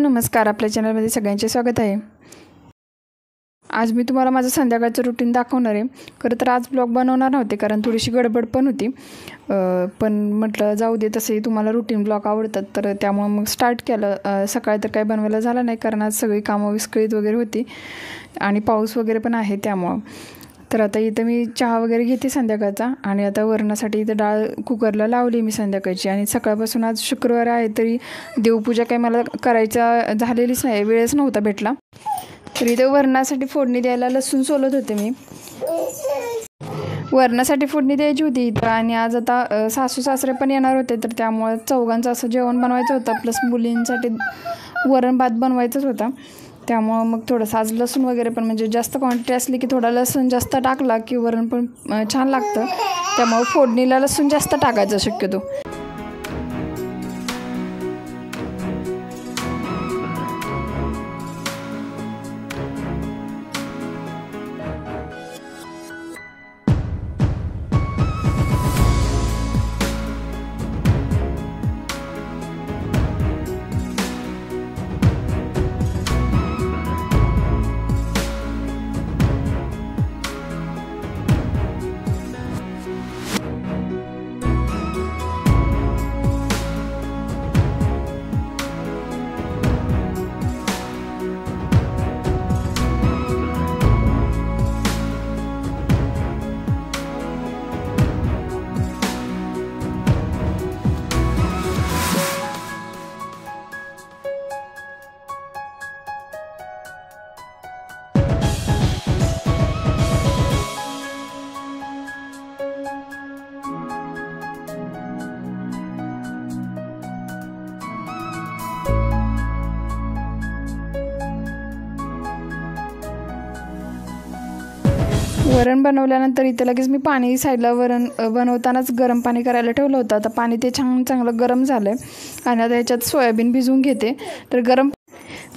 नमस्कार, आपल्या चॅनलमध्ये सगळ्यांचे स्वागत आहे। आज मी तुम्हाला माझं संध्याकाळचं रुटीन दाखवणार आहे। खरं तर आज ब्लॉग बनवणार नव्हते कारण थोडीशी गडबड पण होती, पण म्हटलं जाऊ दे, तसंही तुम्हाला रुटीन ब्लॉग आवडतात तर त्यामुळे मग स्टार्ट केलं। सकाळी तर काही बनवायला झालं नाही कारण आज सगळी कामं विस्कळीत वगैरे होती आणि पाऊस वगैरे पण आहे त्यामुळं। तर आता इथं मी चहा वगैरे घेते संध्याकाळचा आणि आता वरणासाठी इथं डाळ कुकरला लावली मी संध्याकाळची। आणि सकाळपासून आज शुक्रवार आहे तरी देवपूजा काही मला करायचा झालेलीच नाही, वेळच नव्हता भेटला। तर इथं वरणासाठी फोडणी द्यायला लसूण सोलत होते मी। वरणासाठी फोडणी द्यायची होती इथं आणि आज आता सासू सासरे पण येणार होते तर त्यामुळे चौघांचं असं जेवण बनवायचं होतं, प्लस मुलींसाठी वरण भात बनवायचंच होता। त्यामुळं मग थोडंसं आज लसूण वगैरे पण म्हणजे जास्त क्वांटिटी असली की थोडा लसूण जास्त टाकला की वरण पण छान लागतं, त्यामुळं फोडणीला लसूण जास्त टाकायचं शक्यतो। वरण बनवल्यानंतर इथे लगेच मी पाणी साईडला वरण बनवतानाच गरम पाणी करायला ठेवलं होतं। आता पाणी ते छान चांगलं गरम झालं आहे आणि आता ह्याच्यात सोयाबीन भिजवून घेते। तर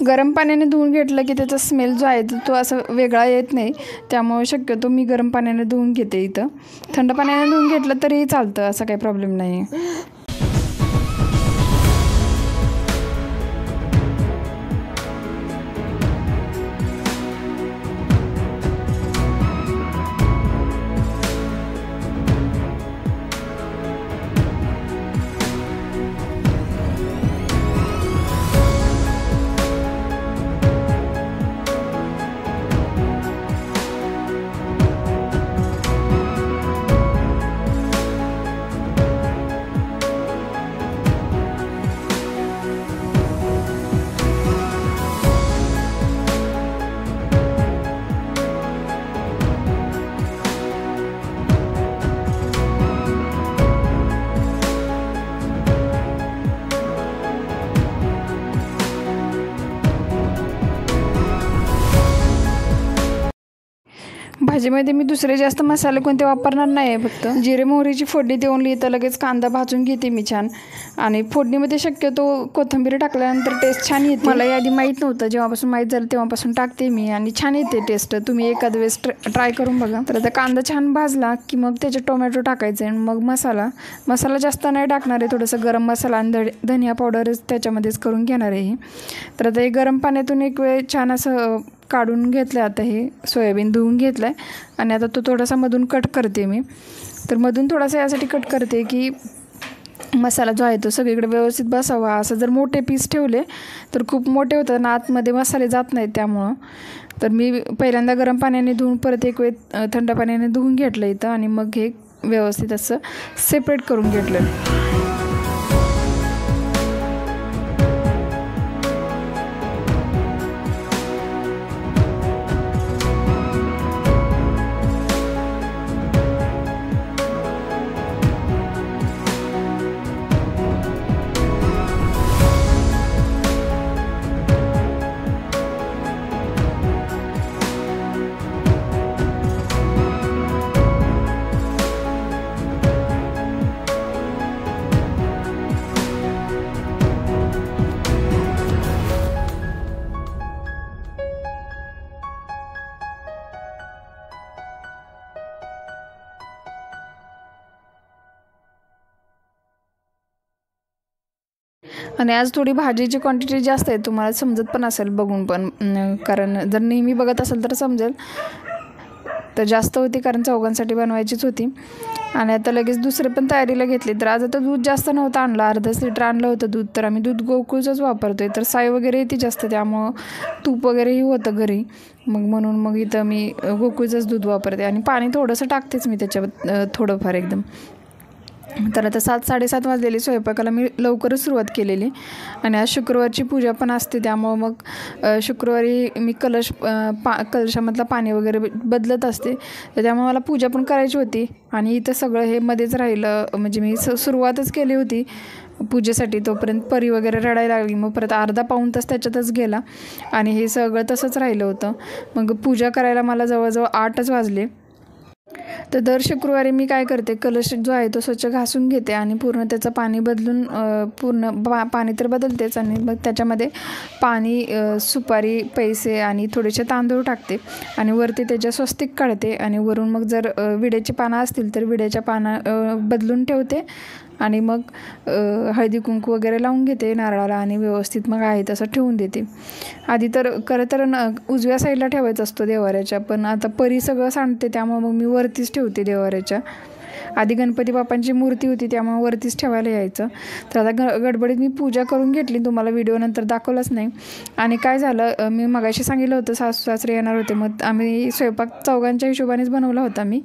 गरम पाण्याने धुवून घेतलं की त्याचा स्मेल जो आहे तो असं वेगळा येत नाही, त्यामुळे शक्यतो मी गरम पाण्याने धुवून घेते। इथं थंड पाण्याने धुवून घेतलं तरी चालतं, असं काही प्रॉब्लेम नाही आहे। भाजीमध्ये मी दुसरे जास्त मसाले कोणते वापरणार नाही आहे, फक्त जिरे मोहरीची फोडणी देऊन इथं लगेच कांदा भाजून घेते मी छान। आणि फोडणीमध्ये शक्यतो कोथिंबीर टाकल्यानंतर टेस्ट छान येते। मला आधी माहीत नव्हतं, जेव्हापासून माहीत झालं तेव्हापासून टाकते मी आणि छान येते टेस्ट। तुम्ही एखाद वेळेस ट्राय करून बघा। तर आता कांदा छान भाजला की मग त्याचे टोमॅटो टाकायचे आणि मग मसाला जास्त नाही टाकणार आहे, थोडंसं गरम मसाला आणि धनिया पावडरच त्याच्यामध्येच करून घेणार आहे। तर आता हे गरम पाण्यातून एक वेळ छान असं काढून घेतलं। आता हे सोयाबीन धुवून घेतलं आहे आणि आता तो थोडासा मधून कट करते मी। तर मधून थोडासा यासाठी कट करते की मसाला जो आहे तो सगळीकडे व्यवस्थित बसावा। असं जर मोठे पीस ठेवले तर खूप मोठे होतात ना, आतमध्ये मसाले जात नाहीत, त्यामुळं तर मी पहिल्यांदा गरम पाण्याने धुवून परत एक वेळ थंड पाण्याने धुवून घेतलं इथं आणि मग हे व्यवस्थित असं सेपरेट करून घेतलं। आणि आज थोडी भाजीची क्वांटिटी जास्त आहे, तुम्हाला समजत पण असेल बघून पण, कारण जर नेहमी बघत असेल तर समजेल. तर जास्त होती कारण चौघांसाठी बनवायचीच होती. आणि आता लगेच दुसरे पण तयारीला घेतली. तर आज आता दूध जास्त नव्हतं आणलं, अर्धाच लिटर आणलं होतं दूध. तर आम्ही दूध गोकुळचंच वापरतो आहे. तर साय वगैरे येते जास्त, त्यामुळं तूप वगैरेही होतं घरी, म्हणून मग इथं मी गोकुळचंच दूध वापरते. आणि पाणी थोडंसं टाकतेच मी त्याच्यात, थोडंफार एकदम. तर आता 7-7:30 वाजलेली, स्वयंपाकाला मी लवकरच सुरुवात केलेली. आणि आज शुक्रवारची पूजा पण असते, त्यामुळं मग शुक्रवारी मी कलशामधलं पाणी वगैरे बदलत असते. तर त्यामुळे मला पूजा पण करायची होती. आणि इथं सगळं हे मध्येच राहिलं, म्हणजे मी सुरुवातच केली होती पूजेसाठी, तोपर्यंत परी वगैरे रडायला लागली. मग परत अर्धा-पाऊण तास त्याच्यातच गेला आणि हे सगळं तसंच राहिलं होतं. मग पूजा करायला मला जवळजवळ 8च वाजले. तर दर शुक्रवारी मी काय करते, कलश जो आहे तो स्वच्छ घासून घेते आणि पूर्ण त्याचं पाणी बदलून, पाणी तर बदलतेच, आणि मग त्याच्यामध्ये पाणी, सुपारी, पैसे आणि थोडेसे तांदूळ टाकते. आणि वरती त्याच्या स्वस्तिक काढते. आणि वरून मग जर विड्याची पानं असतील तर विड्याच्या पानं बदलून ठेवते. आणि मग हळदी कुंकू वगैरे लावून घेते नारळाला, आणि व्यवस्थित मग आहे तसं ठेवून देते. आधी तर खरं तर उजव्या साईडला ठेवायचं असतो देवाऱ्याच्या, पण आता परी सगळं सांडते, त्यामुळे मग मी वरतीच ठेवते देवाऱ्याच्या. आधी गणपती बाप्पांची मूर्ती होती, त्यामुळे वरतीच ठेवायला यायचं. तर आता गडबडीत मी पूजा करून घेतली, तुम्हाला व्हिडिओ नंतर दाखवलाच नाही. आणि काय झालं, मी मगाशी सांगितलं होतं सासू सासरे येणार होते, मग आम्ही स्वयंपाक चौघांच्या हिशोबानेच बनवला होता मी.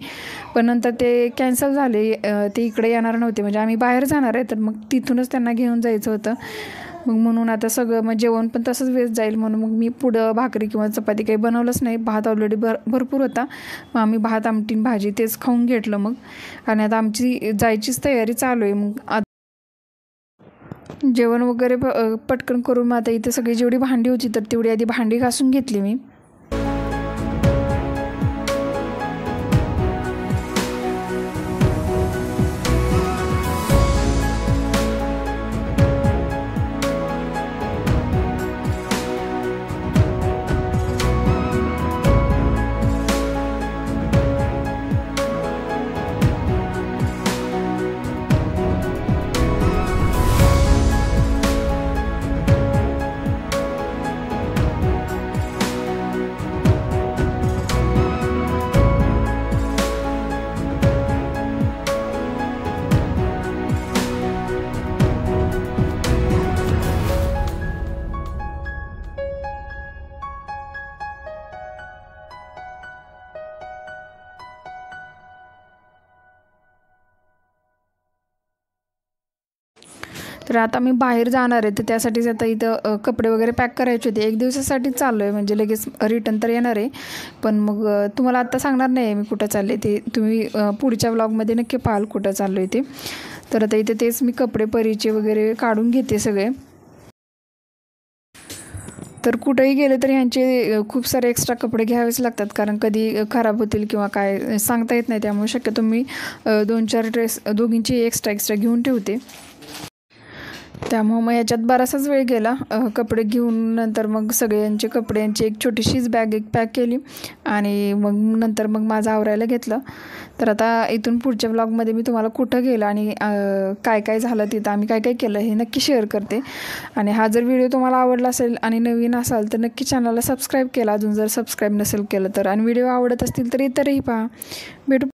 पण नंतर ते कॅन्सल झाले, ते इकडे येणार नव्हते, म्हणजे आम्ही बाहेर जाणार आहे, तर मग तिथूनच त्यांना घेऊन जायचं होतं. मग म्हणून आता सगळं, मग जेवण पण तसंच वेस्ट जाईल म्हणून मग मी पुढं भाकरी किंवा चपाती काही बनवलंच नाही. भात ऑलरेडी भरपूर होता, मग आम्ही भात, आमटी, भाजी तेच खाऊन घेतलं मग. आणि आता आमची जायचीच तयारी चालू आहे. मग जेवण वगैरे पटकन करून मग आता इथे सगळी जेवढी भांडी होती तर तेवढी आधी भांडी घासून घेतली मी. तर आता मी बाहेर जाणार आहे, तर त्यासाठीच आता इथं कपडे वगैरे पॅक करायचे होते. 1 दिवसासाठी चाललो आहे, म्हणजे लगेच रिटर्न तर येणार आहे. पण मग तुम्हाला आत्ता सांगणार नाही आहे मी कुठं चालले, ते तुम्ही पुढच्या व्लॉगमध्ये नक्की पाहाल कुठं चाललो आहे ते. तर आता इथे तेच मी कपडे परीचे वगैरे काढून घेते सगळे. तर कुठेही गेले तर ह्यांचे खूप सारे एक्स्ट्रा कपडे घ्यावेच लागतात, कारण कधी खराब होतील किंवा काय सांगता येत नाही. त्यामुळे शक्यतो मी 2-4 ड्रेस दोघींची एक्स्ट्रा घेऊन ठेवते. त्यामुळे मग याच्यात बराचसाच वेळ गेला. कपडे घेऊन नंतर मग सगळ्यांचे कपड्यांची एक छोटीशीच बॅग पॅक केली आणि मग नंतर मग माझं आवरायला घेतलं. तर आता इथून पुढच्या व्लॉगमध्ये मी तुम्हाला कुठं गेलं आणि काय काय झालं तिथं, आम्ही काय काय केलं हे नक्की शेअर करते. आणि हा जर व्हिडिओ तुम्हाला आवडला असेल आणि नवीन असाल तर नक्की चॅनलला सबस्क्राईब केला, अजून जर सबस्क्राईब नसेल केलं तर. आणि व्हिडिओ आवडत असतील तर इतरही पहा. भेटू